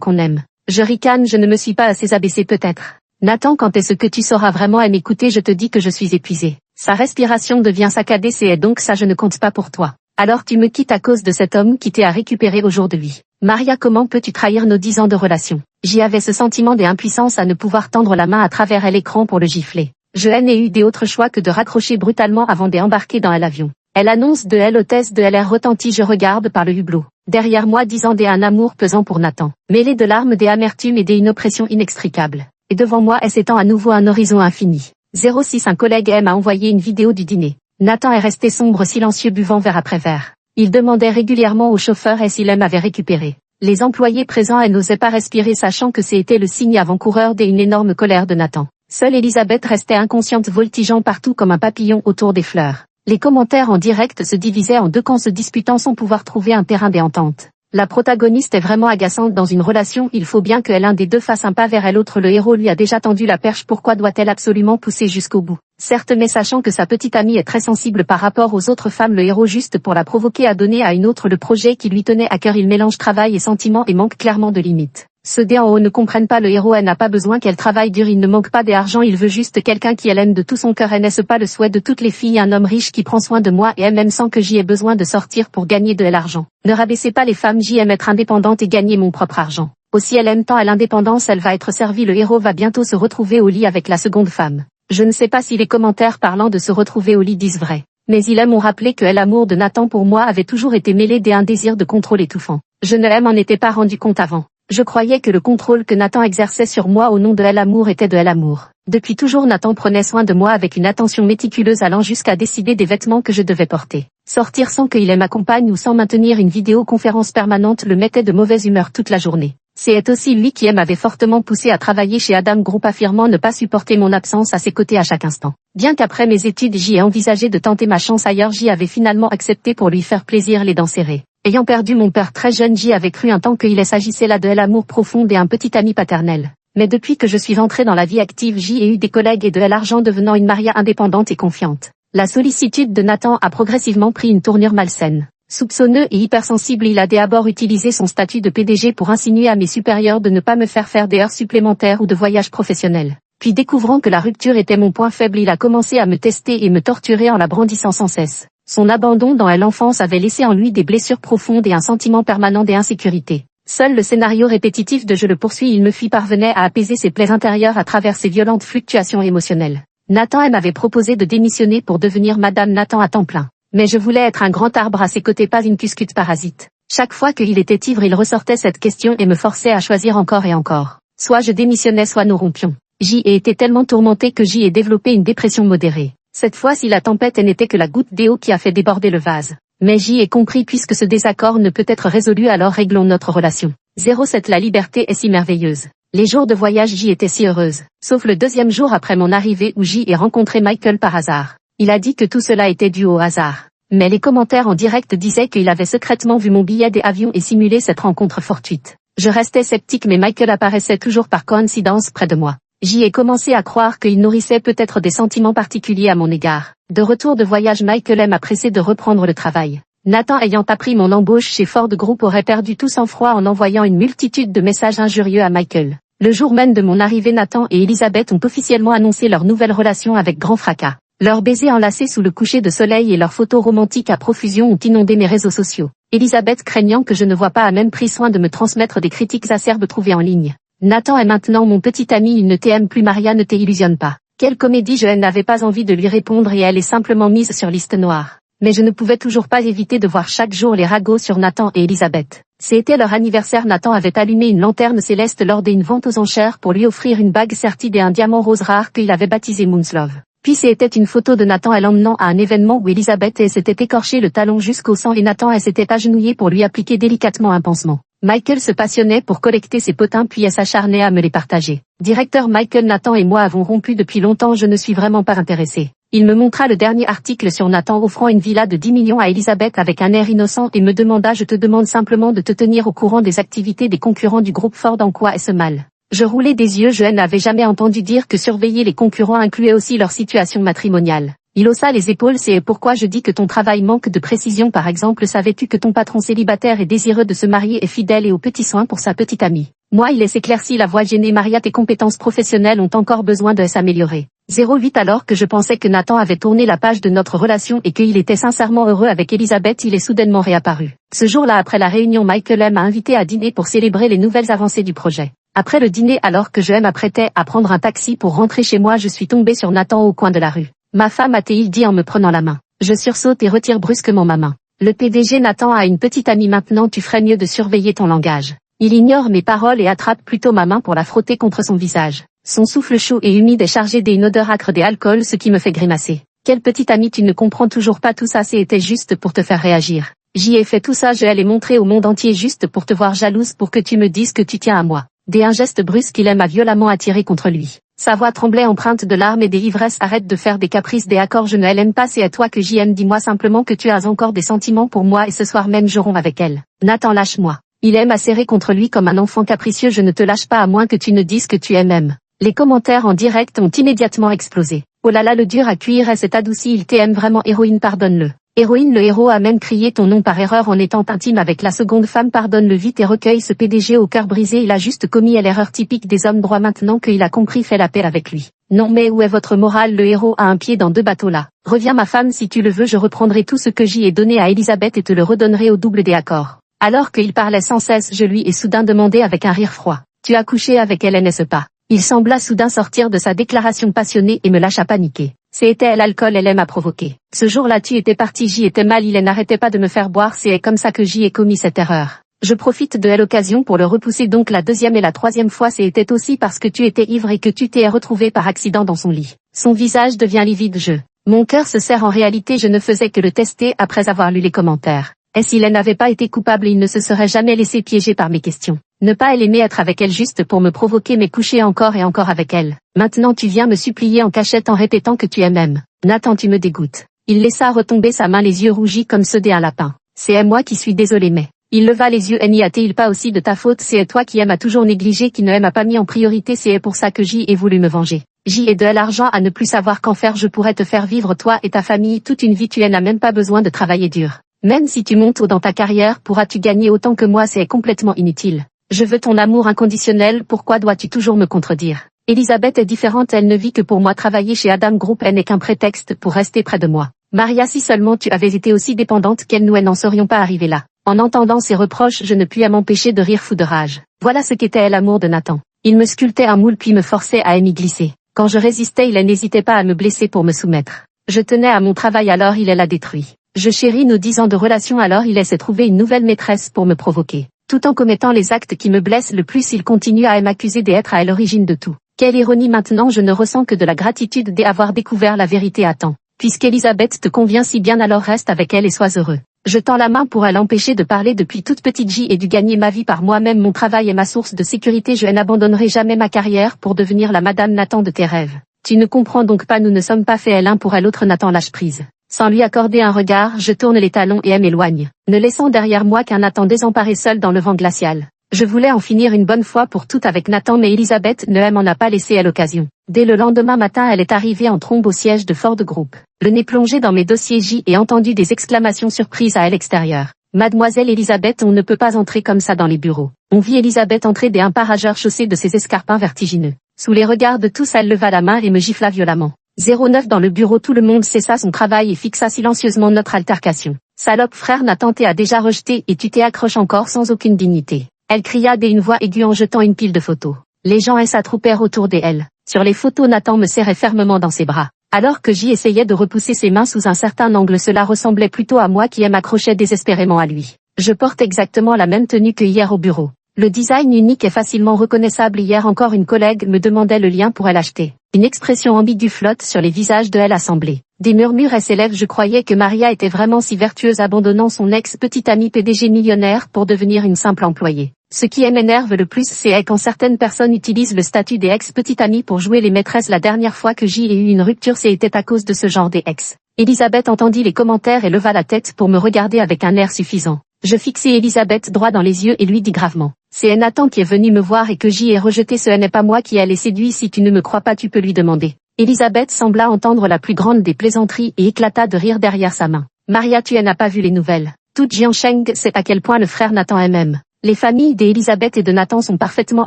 Speaker 1: qu'on aime. Je ricane, je ne me suis pas assez abaissé peut-être. Nathan, quand est-ce que tu sauras vraiment à m'écouter, je te dis que je suis épuisé. Sa respiration devient saccadée, c'est donc ça, je ne compte pas pour toi. Alors tu me quittes à cause de cet homme qui t'est à récupérer aujourd'hui. Maria, comment peux-tu trahir nos 10 ans de relation? J'y avais ce sentiment d'impuissance à ne pouvoir tendre la main à travers l'écran pour le gifler. Je n'ai eu d'autre choix que de raccrocher brutalement avant d'embarquer dans l'avion. Elle annonce de elle, hôtesse de LR retentit, je regarde par le hublot. Derrière moi 10 ans un amour pesant pour Nathan. Mêlé de larmes, des amertumes et une oppression inextricable. Et devant moi elle s'étend à nouveau un horizon infini. 06 Un collègue m'a envoyé une vidéo du dîner. Nathan est resté sombre, silencieux, buvant verre après verre. Il demandait régulièrement au chauffeur s'il m'avait récupéré. Les employés présents n'osaient pas respirer, sachant que c'était le signe avant-coureur d'une énorme colère de Nathan. Seule Elisabeth restait inconsciente, voltigeant partout comme un papillon autour des fleurs. Les commentaires en direct se divisaient en deux camps, se disputant sans pouvoir trouver un terrain d'entente. La protagoniste est vraiment agaçante dans une relation, il faut bien que l'un des deux fasse un pas vers l'autre. Le héros lui a déjà tendu la perche, pourquoi doit-elle absolument pousser jusqu'au bout? Certes, mais sachant que sa petite amie est très sensible par rapport aux autres femmes, le héros, juste pour la provoquer, a donné à une autre le projet qui lui tenait à cœur. Il mélange travail et sentiment et manque clairement de limites. Ceux d'en haut ne comprennent pas le héros, elle n'a pas besoin qu'elle travaille dur, il ne manque pas d'argent, il veut juste quelqu'un qui l'aime de tout son cœur. N'est-ce pas le souhait de toutes les filles, un homme riche qui prend soin de moi et même sans que j'y ai besoin de sortir pour gagner de l'argent. Ne rabaissez pas les femmes, j'y aime être indépendante et gagner mon propre argent. Aussi elle aime tant à l'indépendance, elle va être servie. Le héros va bientôt se retrouver au lit avec la seconde femme. Je ne sais pas si les commentaires parlant de se retrouver au lit disent vrai. Mais ils m'ont rappelé que l'amour de Nathan pour moi avait toujours été mêlé d'un désir de contrôle étouffant. Je ne m'en étais pas rendu compte avant. Je croyais que le contrôle que Nathan exerçait sur moi au nom de l'amour était de l'amour. Depuis toujours Nathan prenait soin de moi avec une attention méticuleuse, allant jusqu'à décider des vêtements que je devais porter. Sortir sans qu'il m'accompagne ou sans maintenir une vidéoconférence permanente le mettait de mauvaise humeur toute la journée. C'est aussi lui qui m'avait fortement poussé à travailler chez Adam Group, affirmant ne pas supporter mon absence à ses côtés à chaque instant. Bien qu'après mes études j'y ai envisagé de tenter ma chance ailleurs, j'y avais finalement accepté pour lui faire plaisir, les dents serrées. Ayant perdu mon père très jeune, j'y avais cru un temps qu'il s'agissait là de l'amour profond et un petit ami paternel. Mais depuis que je suis entrée dans la vie active, j'y ai eu des collègues et de l'argent, devenant une Maria indépendante et confiante. La sollicitude de Nathan a progressivement pris une tournure malsaine. Soupçonneux et hypersensible, il a d'abord utilisé son statut de PDG pour insinuer à mes supérieurs de ne pas me faire des heures supplémentaires ou de voyages professionnels. Puis découvrant que la rupture était mon point faible, il a commencé à me tester et me torturer en la brandissant sans cesse. Son abandon dans l'enfance avait laissé en lui des blessures profondes et un sentiment permanent d'insécurité. Seul le scénario répétitif de je le poursuis, il me fit parvenait à apaiser ses plaies intérieures à travers ses violentes fluctuations émotionnelles. Nathan m'avait proposé de démissionner pour devenir Madame Nathan à temps plein. Mais je voulais être un grand arbre à ses côtés, pas une cuscute parasite. Chaque fois qu'il était ivre, il ressortait cette question et me forçait à choisir encore et encore. Soit je démissionnais, soit nous rompions. J'y ai été tellement tourmentée que j'y ai développé une dépression modérée. Cette fois-ci la tempête n'était que la goutte d'eau qui a fait déborder le vase. Mais j'y ai compris, puisque ce désaccord ne peut être résolu, alors réglons notre relation. 07 La liberté est si merveilleuse. Les jours de voyage, j'y étais si heureuse. Sauf le deuxième jour après mon arrivée où j'y ai rencontré Michael par hasard. Il a dit que tout cela était dû au hasard. Mais les commentaires en direct disaient qu'il avait secrètement vu mon billet d'avion et simulé cette rencontre fortuite. Je restais sceptique, mais Michael apparaissait toujours par coïncidence près de moi. J'y ai commencé à croire qu'il nourrissait peut-être des sentiments particuliers à mon égard. De retour de voyage, Michael m'a pressé de reprendre le travail. Nathan, ayant appris mon embauche chez Ford Group, aurait perdu tout sang-froid en envoyant une multitude de messages injurieux à Michael. Le jour même de mon arrivée, Nathan et Elisabeth ont officiellement annoncé leur nouvelle relation avec grand fracas. Leurs baisers enlacés sous le coucher de soleil et leurs photos romantiques à profusion ont inondé mes réseaux sociaux. Elisabeth, craignant que je ne vois pas, a même pris soin de me transmettre des critiques acerbes trouvées en ligne. Nathan est maintenant mon petit ami, il ne t'aime plus, Maria, ne t'illusionne pas. Quelle comédie! Je n'avais pas envie de lui répondre et elle est simplement mise sur liste noire. Mais je ne pouvais toujours pas éviter de voir chaque jour les ragots sur Nathan et Elisabeth. C'était leur anniversaire, Nathan avait allumé une lanterne céleste lors d'une vente aux enchères pour lui offrir une bague sertie d'un diamant rose rare qu'il avait baptisé Moonslove. Puis c'était une photo de Nathan l'emmenant à un événement où Elisabeth s'était écorché le talon jusqu'au sang et Nathan s'était agenouillé pour lui appliquer délicatement un pansement. Michael se passionnait pour collecter ses potins puis s'acharnait à me les partager. Directeur Michael, Nathan et moi avons rompu depuis longtemps, je ne suis vraiment pas intéressé. Il me montra le dernier article sur Nathan offrant une villa de 10 millions à Elisabeth avec un air innocent et me demanda: je te demande simplement de te tenir au courant des activités des concurrents du groupe Ford, en quoi est-ce mal? Je roulais des yeux, je n'avais jamais entendu dire que surveiller les concurrents incluait aussi leur situation matrimoniale. Il haussa les épaules: c'est pourquoi je dis que ton travail manque de précision. Par exemple, savais-tu que ton patron célibataire est désireux de se marier et fidèle et aux petits soins pour sa petite amie? Moi, il s'éclaircit la voix gênée: Maria, tes compétences professionnelles ont encore besoin de s'améliorer. 08 Alors que je pensais que Nathan avait tourné la page de notre relation et qu'il était sincèrement heureux avec Elisabeth, il est soudainement réapparu. Ce jour-là, après la réunion, Michael m'a invité à dîner pour célébrer les nouvelles avancées du projet. Après le dîner, alors que je m'apprêtais à prendre un taxi pour rentrer chez moi, je suis tombée sur Nathan au coin de la rue. Ma femme, a-t-il dit en me prenant la main. Je sursaute et retire brusquement ma main. Le PDG Nathan a une petite amie maintenant, tu ferais mieux de surveiller ton langage. Il ignore mes paroles et attrape plutôt ma main pour la frotter contre son visage. Son souffle chaud et humide est chargé d'une odeur âcre des alcools, ce qui me fait grimacer. Quelle petite amie, tu ne comprends toujours pas tout ça, c'était juste pour te faire réagir. J'y ai fait tout ça, je l'ai montré au monde entier juste pour te voir jalouse, pour que tu me dises que tu tiens à moi. Dès un geste brusque, il m'a violemment attiré contre lui. Sa voix tremblait empreinte de larmes et d'ivresse. Arrête de faire des caprices, des accords, je ne l'aime pas, c'est à toi que j'aime, dis-moi simplement que tu as encore des sentiments pour moi et ce soir même je romps avec elle. Nathan, lâche-moi. Il m'a serré contre lui comme un enfant capricieux. Je ne te lâche pas à moins que tu ne dises que tu m'aimes. Les commentaires en direct ont immédiatement explosé. Oh là là, le dur à cuire s'est adouci, il t'aime vraiment, héroïne, pardonne-le. Héroïne, le héros a même crié ton nom par erreur en étant intime avec la seconde femme, pardonne-le vite et recueille ce PDG au cœur brisé, il a juste commis l'erreur typique des hommes droits. Maintenant qu'il a compris, fais la paix avec lui. Non mais où est votre morale? Le héros a un pied dans deux bateaux là. Reviens ma femme si tu le veux, je reprendrai tout ce que j'y ai donné à Elisabeth et te le redonnerai au double des accords. Alors qu'il parlait sans cesse, je lui ai soudain demandé avec un rire froid. Tu as couché avec elle, n'est-ce pas? Il sembla soudain sortir de sa déclaration passionnée et me lâcha paniquer. C'était l'alcool, elle m'a provoqué. Ce jour-là tu étais parti, j'y étais mal, il n'arrêtait pas de me faire boire, c'est comme ça que j'y ai commis cette erreur. Je profite de l'occasion pour le repousser, donc la deuxième et la troisième fois c'était aussi parce que tu étais ivre et que tu t'es retrouvé par accident dans son lit. Son visage devient livide, mon cœur se serre, en réalité je ne faisais que le tester après avoir lu les commentaires. Et s'il n'avait pas été coupable, il ne se serait jamais laissé piéger par mes questions. Ne pas aimer être avec elle juste pour me provoquer, mais coucher encore et encore avec elle. Maintenant tu viens me supplier en cachette en répétant que tu m'aimes. Nathan, tu me dégoûtes. Il laissa retomber sa main, les yeux rougis comme ceux d'un lapin. C'est moi qui suis désolé, mais... Il leva les yeux. N'y a-t-il pas aussi de ta faute? C'est toi qui m'a toujours négligé, qui ne m'a pas mis en priorité, c'est pour ça que j'y ai voulu me venger. J'y ai de l'argent à ne plus savoir qu'en faire, je pourrais te faire vivre toi et ta famille toute une vie, tu n'as même pas besoin de travailler dur. Même si tu montes haut dans ta carrière, pourras-tu gagner autant que moi? C'est complètement inutile. Je veux ton amour inconditionnel, pourquoi dois-tu toujours me contredire? Elisabeth est différente, elle ne vit que pour moi. Travailler chez Adam Group n'est qu'un prétexte pour rester près de moi. Maria, si seulement tu avais été aussi dépendante qu'elle, nous n'en serions pas arrivés là. En entendant ces reproches, je ne puis m'empêcher de rire fou de rage. Voilà ce qu'était l'amour de Nathan. Il me sculptait un moule puis me forçait à m'y glisser. Quand je résistais, il n'hésitait pas à me blesser pour me soumettre. Je tenais à mon travail, alors il l'a détruit. Je chéris nos 10 ans de relation, alors il s'est trouvé une nouvelle maîtresse pour me provoquer. Tout en commettant les actes qui me blessent le plus, il continue à m'accuser d'être à l'origine de tout. Quelle ironie, maintenant je ne ressens que de la gratitude d'avoir découvert la vérité à temps. Puisqu'Elisabeth te convient si bien, alors reste avec elle et sois heureux. Je tends la main pour l'empêcher de parler. Depuis toute petite, j'ai dû gagner ma vie par moi-même, mon travail est ma source de sécurité, je n'abandonnerai jamais ma carrière pour devenir la Madame Nathan de tes rêves. Tu ne comprends donc pas, nous ne sommes pas faits l'un pour l'autre. Nathan lâche prise. Sans lui accorder un regard, je tourne les talons et m'éloigne, ne laissant derrière moi qu'un Nathan désemparé seul dans le vent glacial. Je voulais en finir une bonne fois pour toutes avec Nathan, mais Elisabeth ne m'en a pas laissé à l'occasion. Dès le lendemain matin, elle est arrivée en trombe au siège de Ford Group. Le nez plongé dans mes dossiers, j'y ai entendu des exclamations surprises à l'extérieur. Mademoiselle Elisabeth, on ne peut pas entrer comme ça dans les bureaux. On vit Elisabeth entrer d'un pas rageur chaussé de ses escarpins vertigineux. Sous les regards de tous, elle leva la main et me gifla violemment. 09 Dans le bureau, tout le monde cessa son travail et fixa silencieusement notre altercation. Salope, frère Nathan a déjà rejeté et tu t'y accroches encore sans aucune dignité. Elle cria d'une voix aiguë en jetant une pile de photos. Les gens s'attroupèrent autour d'elle. Sur les photos, Nathan me serrait fermement dans ses bras. Alors que j'y essayais de repousser ses mains sous un certain angle, cela ressemblait plutôt à moi qui m'accrochais désespérément à lui. Je porte exactement la même tenue que hier au bureau. Le design unique est facilement reconnaissable. Hier encore, une collègue me demandait le lien pour l'acheter. Une expression ambiguë flotte sur les visages de elle assemblés. Des murmures s'élèvent. Je croyais que Maria était vraiment si vertueuse, abandonnant son ex-petite amie PDG millionnaire pour devenir une simple employée. Ce qui m'énerve le plus c'est quand certaines personnes utilisent le statut des ex-petites amies pour jouer les maîtresses. La dernière fois que j'ai eu une rupture c'était à cause de ce genre des ex. Elisabeth entendit les commentaires et leva la tête pour me regarder avec un air suffisant. Je fixai Elisabeth droit dans les yeux et lui dis gravement. C'est Nathan qui est venu me voir et que j'y ai rejeté, ce n'est pas moi qui l'ai séduit, si tu ne me crois pas tu peux lui demander. Elisabeth sembla entendre la plus grande des plaisanteries et éclata de rire derrière sa main. Maria, tu n'as pas vu les nouvelles. Toute Jiansheng sait à quel point le frère Nathan est même. Les familles d'Elisabeth et de Nathan sont parfaitement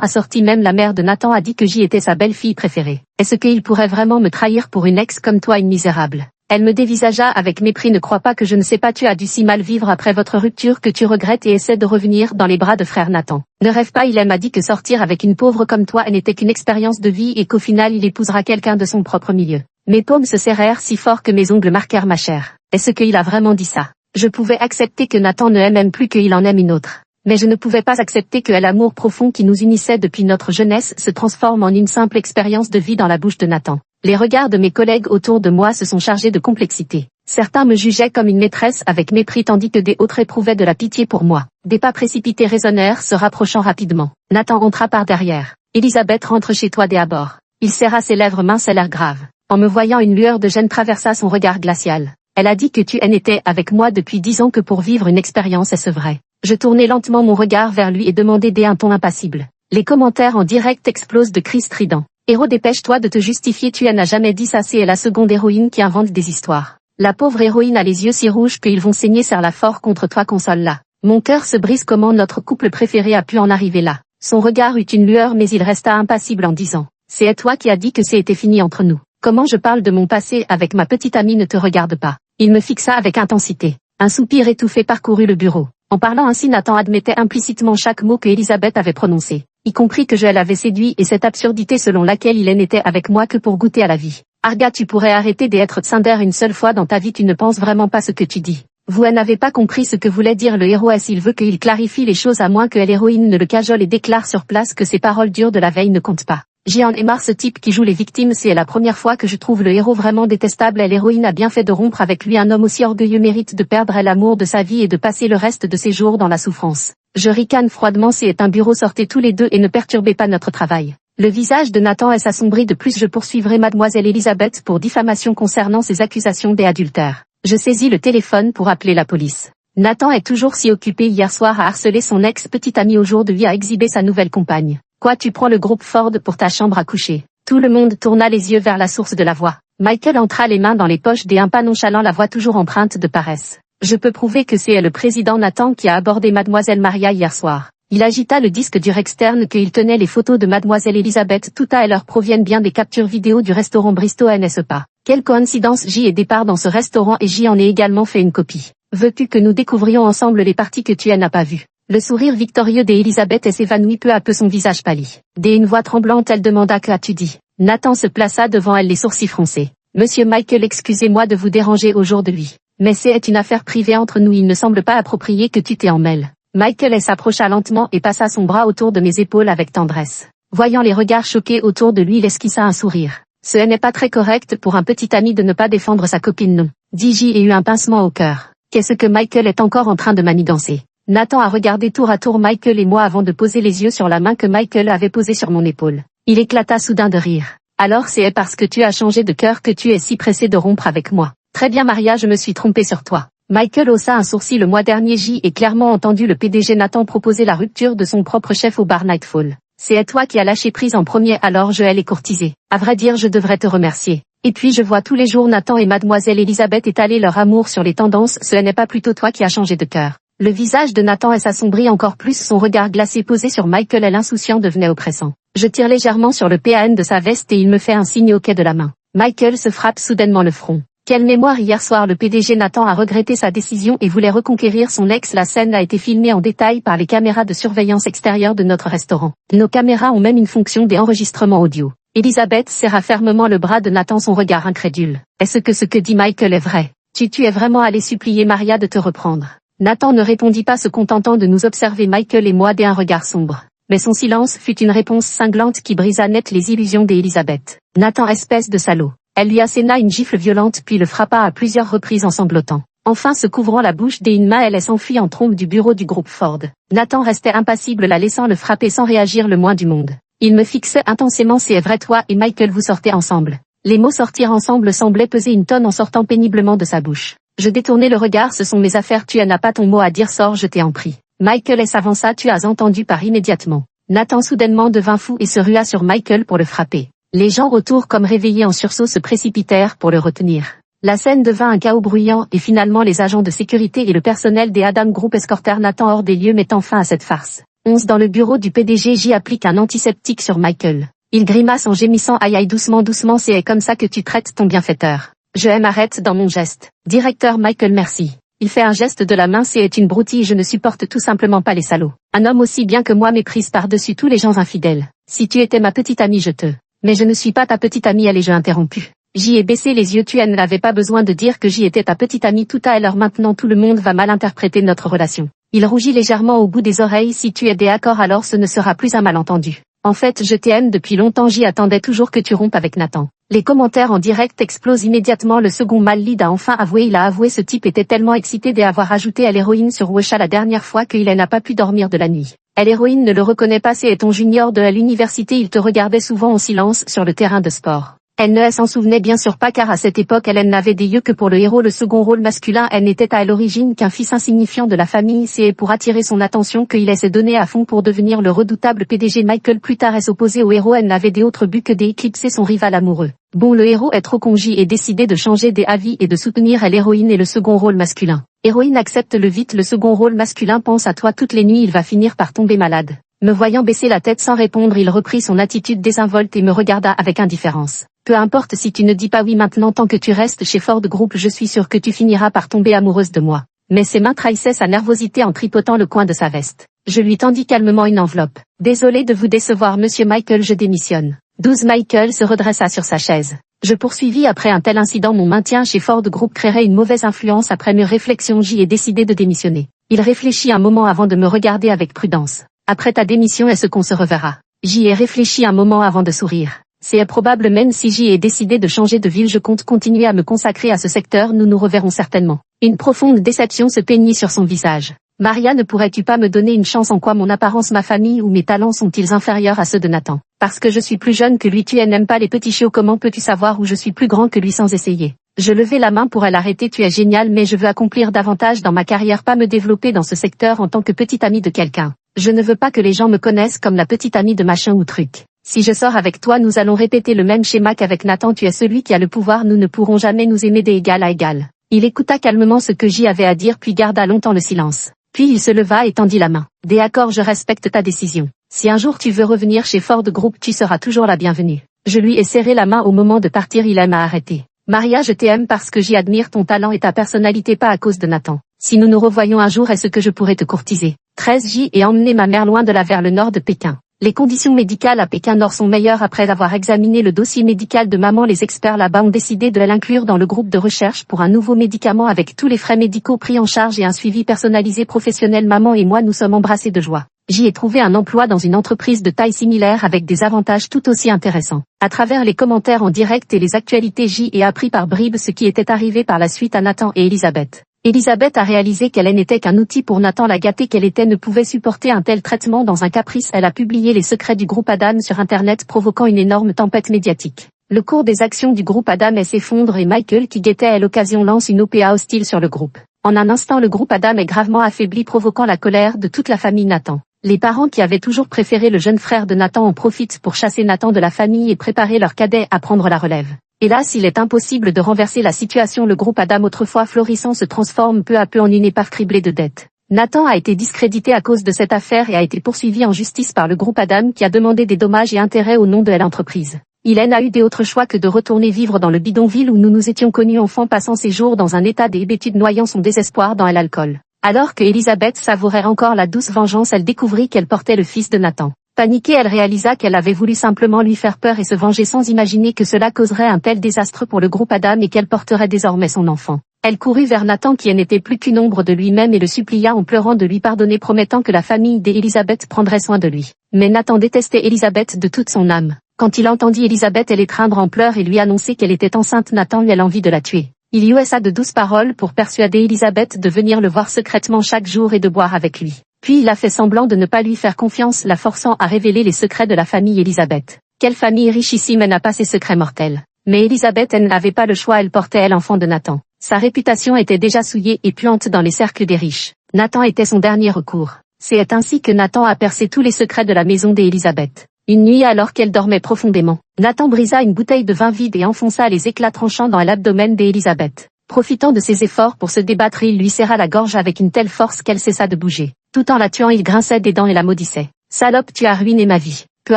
Speaker 1: assorties, même la mère de Nathan a dit que j'y étais sa belle-fille préférée. Est-ce qu'il pourrait vraiment me trahir pour une ex comme toi, une misérable? Elle me dévisagea avec mépris. Ne crois pas que je ne sais pas, tu as dû si mal vivre après votre rupture que tu regrettes et essaie de revenir dans les bras de frère Nathan. Ne rêve pas, il m'a dit que sortir avec une pauvre comme toi n'était qu'une expérience de vie et qu'au final il épousera quelqu'un de son propre milieu. Mes paumes se serrèrent si fort que mes ongles marquèrent ma chair. Est-ce qu'il a vraiment dit ça? Je pouvais accepter que Nathan ne aime plus qu'il en aime une autre. Mais je ne pouvais pas accepter que l'amour profond qui nous unissait depuis notre jeunesse se transforme en une simple expérience de vie dans la bouche de Nathan. Les regards de mes collègues autour de moi se sont chargés de complexité. Certains me jugeaient comme une maîtresse avec mépris tandis que des autres éprouvaient de la pitié pour moi. Des pas précipités résonnèrent se rapprochant rapidement. Nathan entra par derrière. Elisabeth, rentre chez toi dès à bord. Il serra ses lèvres minces à l'air grave. En me voyant, une lueur de gêne traversa son regard glacial. Elle a dit que tu n'étais avec moi depuis 10 ans que pour vivre une expérience, est-ce vrai? Je tournai lentement mon regard vers lui et demandai d'un ton impassible. Les commentaires en direct explosent de cris stridents. Héros, dépêche-toi de te justifier, tu n'as jamais dit ça, c'est la seconde héroïne qui invente des histoires. La pauvre héroïne a les yeux si rouges qu'ils vont saigner, serre-la fort contre toi, console-la. Mon cœur se brise, comment notre couple préféré a pu en arriver là? Son regard eut une lueur mais il resta impassible en disant. C'est toi qui as dit que c'était fini entre nous. Comment je parle de mon passé avec ma petite amie ne te regarde pas. Il me fixa avec intensité. Un soupir étouffé parcourut le bureau. En parlant ainsi, Nathan admettait implicitement chaque mot que Elisabeth avait prononcé, y compris que je l'avais séduit et cette absurdité selon laquelle il n'était avec moi que pour goûter à la vie. Arga, tu pourrais arrêter d'être Tsundere une seule fois dans ta vie, tu ne penses vraiment pas ce que tu dis. Vous n'avez pas compris ce que voulait dire le héros, s'il veut qu'il clarifie les choses à moins que l'héroïne ne le cajole et déclare sur place que ses paroles dures de la veille ne comptent pas. J'en ai marre, ce type qui joue les victimes, c'est la première fois que je trouve le héros vraiment détestable et l'héroïne a bien fait de rompre avec lui. Un homme aussi orgueilleux mérite de perdre l'amour de sa vie et de passer le reste de ses jours dans la souffrance. Je ricane froidement, c'est un bureau, sortez tous les deux et ne perturbez pas notre travail. Le visage de Nathan s'assombrit de plus. Je poursuivrai mademoiselle Elisabeth pour diffamation concernant ses accusations d'adultère. Je saisis le téléphone pour appeler la police. Nathan est toujours si occupé hier soir à harceler son ex-petite amie, aujourd'hui à exhiber sa nouvelle compagne. Quoi, tu prends le groupe Ford pour ta chambre à coucher? Tout le monde tourna les yeux vers la source de la voix. Michael entra les mains dans les poches des pas nonchalant, la voix toujours empreinte de paresse. Je peux prouver que c'est le président Nathan qui a abordé mademoiselle Maria hier soir. Il agita le disque dur externe qu'il tenait, les photos de mademoiselle Elisabeth tout à l'heure proviennent bien des captures vidéo du restaurant Bristow, n'est-ce pas? Quelle coïncidence, j'y ai départ dans ce restaurant et j'y en ai également fait une copie. Veux-tu que nous découvrions ensemble les parties que tu n'as pas vues? Le sourire victorieux d'Elisabeth s'évanouit peu à peu, son visage pâlit. Dès une voix tremblante, elle demanda: que as-tu dit? Nathan se plaça devant elle, les sourcils froncés. Monsieur Michael, excusez-moi de vous déranger aujourd'hui. Mais c'est une affaire privée entre nous, il ne semble pas approprié que tu t'en mêles. Michael s'approcha lentement et passa son bras autour de mes épaules avec tendresse. Voyant les regards choqués autour de lui, il esquissa un sourire. Ce n'est pas très correct pour un petit ami de ne pas défendre sa copine, non. Dis-je et eut un pincement au cœur. Qu'est-ce que Michael est encore en train de manigancer? Nathan a regardé tour à tour Michael et moi avant de poser les yeux sur la main que Michael avait posée sur mon épaule. Il éclata soudain de rire. Alors c'est parce que tu as changé de cœur que tu es si pressé de rompre avec moi. Très bien Maria, je me suis trompé sur toi. Michael haussa un sourcil. Le mois dernier, j'y ai clairement entendu le PDG Nathan proposer la rupture de son propre chef au bar Nightfall. C'est toi qui as lâché prise en premier, alors je l'ai courtisé. À vrai dire, je devrais te remercier. Et puis je vois tous les jours Nathan et mademoiselle Elisabeth étaler leur amour sur les tendances, ce n'est pas plutôt toi qui as changé de cœur. Le visage de Nathan s'assombrit encore plus, son regard glacé posé sur Michael et l'insouciant devenait oppressant. Je tire légèrement sur le PAN de sa veste et il me fait un signe OK de la main. Michael se frappe soudainement le front. Quelle mémoire, hier soir le PDG Nathan a regretté sa décision et voulait reconquérir son ex. La scène a été filmée en détail par les caméras de surveillance extérieure de notre restaurant. Nos caméras ont même une fonction d'enregistrement audio. Elisabeth serra fermement le bras de Nathan, son regard incrédule. Est-ce que ce que dit Michael est vrai? Tu es vraiment allé supplier Maria de te reprendre? Nathan ne répondit pas, se contentant de nous observer Michael et moi d'un regard sombre. Mais son silence fut une réponse cinglante qui brisa net les illusions d'Elisabeth. Nathan, espèce de salaud. Elle lui asséna une gifle violente puis le frappa à plusieurs reprises en sanglotant. Enfin se couvrant la bouche d'une main elle s'enfuit en trombe du bureau du groupe Ford. Nathan restait impassible la laissant le frapper sans réagir le moins du monde. Il me fixait intensément. C'est vrai, toi et Michael vous sortez ensemble. Les mots sortir ensemble semblaient peser une tonne en sortant péniblement de sa bouche. Je détournai le regard. Ce sont mes affaires. Tu n'as pas ton mot à dire. Sors, je t'ai en prie. Michael s'avança. Tu as entendu par immédiatement. Nathan soudainement devint fou et se rua sur Michael pour le frapper. Les gens autour comme réveillés en sursaut se précipitèrent pour le retenir. La scène devint un chaos bruyant et finalement les agents de sécurité et le personnel des Adam Group escortèrent Nathan hors des lieux mettant fin à cette farce. 11 Dans le bureau du PDG, J applique un antiseptique sur Michael. Il grimace en gémissant. Aïe aïe, doucement doucement, c'est comme ça que tu traites ton bienfaiteur. Je m'arrête dans mon geste. Directeur Michael, merci. Il fait un geste de la main. C'est une broutille, je ne supporte tout simplement pas les salauds. Un homme aussi bien que moi méprise par-dessus tous les gens infidèles. Si tu étais ma petite amie je te... Mais je ne suis pas ta petite amie, allez, je interrompu. J'y ai baissé les yeux. Tu n'avais pas besoin de dire que j'y étais ta petite amie tout à l'heure. Maintenant tout le monde va mal interpréter notre relation. Il rougit légèrement au bout des oreilles. Si tu es d'accord alors ce ne sera plus un malentendu. En fait je t'aime depuis longtemps. J'y attendais toujours que tu rompes avec Nathan. Les commentaires en direct explosent immédiatement. Le second mâle lead a enfin avoué. Il a avoué. Ce type était tellement excité d'avoir ajouté à l'héroïne sur Wesha la dernière fois qu'il n'a pas pu dormir de la nuit. L'héroïne ne le reconnaît pas. C'est ton junior de l'université. Il te regardait souvent en silence sur le terrain de sport. Elle ne s'en souvenait bien sûr pas car à cette époque elle n'avait des yeux que pour le héros, le second rôle masculin. Elle n'était à l'origine qu'un fils insignifiant de la famille. C'est pour attirer son attention qu'il s'est donné à fond pour devenir le redoutable PDG. Michael plus tard est opposé au héros. Elle n'avait des autres buts que d'éclipser son rival amoureux. Bon, le héros est trop congi et décidé de changer des avis et de soutenir l'héroïne et le second rôle masculin. Héroïne accepte le vite. Le second rôle masculin pense à toi toutes les nuits. Il va finir par tomber malade. Me voyant baisser la tête sans répondre, il reprit son attitude désinvolte et me regarda avec indifférence. Peu importe si tu ne dis pas oui maintenant, tant que tu restes chez Ford Group, je suis sûr que tu finiras par tomber amoureuse de moi. Mais ses mains trahissaient sa nervosité en tripotant le coin de sa veste. Je lui tendis calmement une enveloppe. Désolé de vous décevoir monsieur Michael, je démissionne. 12 Michael se redressa sur sa chaise. Je poursuivis. Après un tel incident, mon maintien chez Ford Group créerait une mauvaise influence. Après mes réflexions, j'y ai décidé de démissionner. Il réfléchit un moment avant de me regarder avec prudence. Après ta démission, est-ce qu'on se reverra? J'y ai réfléchi un moment avant de sourire. C'est probable, même si j'y ai décidé de changer de ville, je compte continuer à me consacrer à ce secteur. Nous nous reverrons certainement. Une profonde déception se peignit sur son visage. Maria, ne pourrais-tu pas me donner une chance? En quoi mon apparence, ma famille ou mes talents sont-ils inférieurs à ceux de Nathan? Parce que je suis plus jeune que lui. Tu n'aimes pas les petits chiots. Comment peux-tu savoir où je suis plus grand que lui sans essayer? Je levai la main pour l'arrêter. Tu es génial, mais je veux accomplir davantage dans ma carrière, pas me développer dans ce secteur en tant que petite amie de quelqu'un. Je ne veux pas que les gens me connaissent comme la petite amie de machin ou truc. Si je sors avec toi, nous allons répéter le même schéma qu'avec Nathan. Tu es celui qui a le pouvoir. Nous ne pourrons jamais nous aimer d'égal à égal. Il écouta calmement ce que j'y avais à dire puis garda longtemps le silence. Puis il se leva et tendit la main. D'accord, je respecte ta décision. Si un jour tu veux revenir chez Ford Group, tu seras toujours la bienvenue. Je lui ai serré la main au moment de partir. Il m'a arrêté. Maria, je t'aime parce que j'y admire ton talent et ta personnalité, pas à cause de Nathan. Si nous nous revoyons un jour, est-ce que je pourrais te courtiser? 13 J ai emmené ma mère loin de là vers le nord de Pékin. Les conditions médicales à Pékin Nord sont meilleures. Après avoir examiné le dossier médical de maman, les experts là-bas ont décidé de l'inclure dans le groupe de recherche pour un nouveau médicament avec tous les frais médicaux pris en charge et un suivi personnalisé professionnel. Maman et moi nous sommes embrassés de joie. J'y ai trouvé un emploi dans une entreprise de taille similaire avec des avantages tout aussi intéressants. À travers les commentaires en direct et les actualités, j'y ai appris par bribes ce qui était arrivé par la suite à Nathan et Elisabeth. Elisabeth a réalisé qu'elle n'était qu'un outil pour Nathan. La gâtée qu'elle était ne pouvait supporter un tel traitement. Dans un caprice, elle a publié les secrets du groupe Adam sur Internet, provoquant une énorme tempête médiatique. Le cours des actions du groupe Adam s'effondre et Michael, qui guettait à l'occasion, lance une OPA hostile sur le groupe. En un instant, le groupe Adam est gravement affaibli, provoquant la colère de toute la famille Nathan. Les parents qui avaient toujours préféré le jeune frère de Nathan en profitent pour chasser Nathan de la famille et préparer leur cadet à prendre la relève. Hélas, il est impossible de renverser la situation. Le groupe Adam, autrefois florissant, se transforme peu à peu en une épave criblée de dettes. Nathan a été discrédité à cause de cette affaire et a été poursuivi en justice par le groupe Adam qui a demandé des dommages et intérêts au nom de l'entreprise. Il n'a eu d'autre choix que de retourner vivre dans le bidonville où nous nous étions connus enfants, passant ses jours dans un état d'hébétude, noyant son désespoir dans l'alcool. Alors que Elisabeth savourait encore la douce vengeance, elle découvrit qu'elle portait le fils de Nathan. Paniquée, elle réalisa qu'elle avait voulu simplement lui faire peur et se venger sans imaginer que cela causerait un tel désastre pour le groupe Adam et qu'elle porterait désormais son enfant. Elle courut vers Nathan qui n'était plus qu'une ombre de lui-même et le supplia en pleurant de lui pardonner, promettant que la famille d'Elisabeth prendrait soin de lui. Mais Nathan détestait Elisabeth de toute son âme. Quand il entendit Elisabeth l'étreindre en pleurs et lui annoncer qu'elle était enceinte, Nathan eut l'envie de la tuer. Il y usa de douces paroles pour persuader Élisabeth de venir le voir secrètement chaque jour et de boire avec lui. Puis il a fait semblant de ne pas lui faire confiance, la forçant à révéler les secrets de la famille Élisabeth. Quelle famille richissime n'a pas ses secrets mortels. Mais Élisabeth, elle n'avait pas le choix, elle portait l'enfant de Nathan. Sa réputation était déjà souillée et puante dans les cercles des riches. Nathan était son dernier recours. C'est ainsi que Nathan a percé tous les secrets de la maison d'Élisabeth. Une nuit, alors qu'elle dormait profondément, Nathan brisa une bouteille de vin vide et enfonça les éclats tranchants dans l'abdomen d'Élisabeth. Profitant de ses efforts pour se débattre, il lui serra la gorge avec une telle force qu'elle cessa de bouger. Tout en la tuant, il grinçait des dents et la maudissait. « Salope, tu as ruiné ma vie. Peu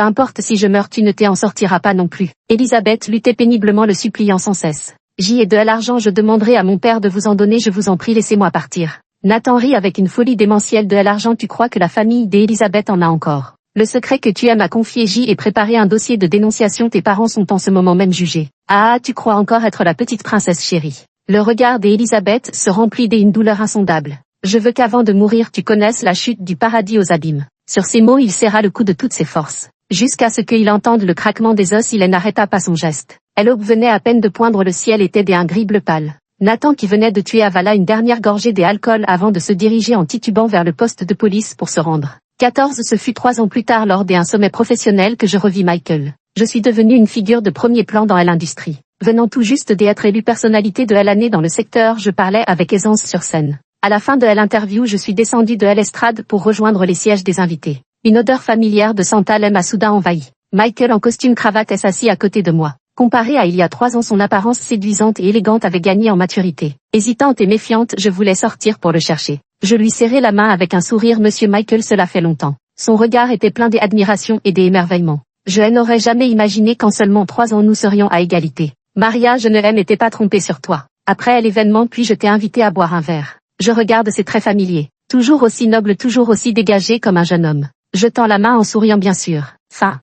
Speaker 1: importe si je meurs, tu ne t'en sortiras pas non plus. » Élisabeth luttait péniblement, le suppliant sans cesse. « J'y ai de l'argent, je demanderai à mon père de vous en donner, je vous en prie, laissez-moi partir. » Nathan rit avec une folie démentielle. De l'argent, tu crois que la famille d'Élisabeth en a encore? Le secret que tu aimes à confier, j'y ai préparé un dossier de dénonciation, tes parents sont en ce moment même jugés. Ah, tu crois encore être la petite princesse chérie. Le regard d'Élisabeth se remplit d'une douleur insondable. Je veux qu'avant de mourir tu connaisses la chute du paradis aux abîmes. Sur ces mots, il serra le cou de toutes ses forces. Jusqu'à ce qu'il entende le craquement des os, il n'arrêta pas son geste. L'aube venait à peine de poindre, le ciel était d'un gris bleu pâle. Nathan, qui venait de tuer, avala une dernière gorgée d'alcool avant de se diriger en titubant vers le poste de police pour se rendre. 14 Ce fut 3 ans plus tard, lors d'un sommet professionnel, que je revis Michael. Je suis devenu une figure de premier plan dans l'industrie. Venant tout juste d'être élu personnalité de l'année dans le secteur, je parlais avec aisance sur scène. À la fin de l'interview, je suis descendu de l'estrade pour rejoindre les sièges des invités. Une odeur familière de santal m'a soudain envahi. Michael en costume cravate est assis à côté de moi. Comparé à il y a 3 ans, son apparence séduisante et élégante avait gagné en maturité. Hésitante et méfiante, je voulais sortir pour le chercher. Je lui serrai la main avec un sourire. Monsieur Michael, cela fait longtemps. Son regard était plein d'admiration et d'émerveillement. Je n'aurais jamais imaginé qu'en seulement 3 ans nous serions à égalité. Maria, je ne m'étais pas trompée sur toi. Après l'événement, puis je t'ai invité à boire un verre. Je regarde ses traits familiers. Toujours aussi noble, toujours aussi dégagé comme un jeune homme. Je tends la main en souriant, bien sûr. Fin.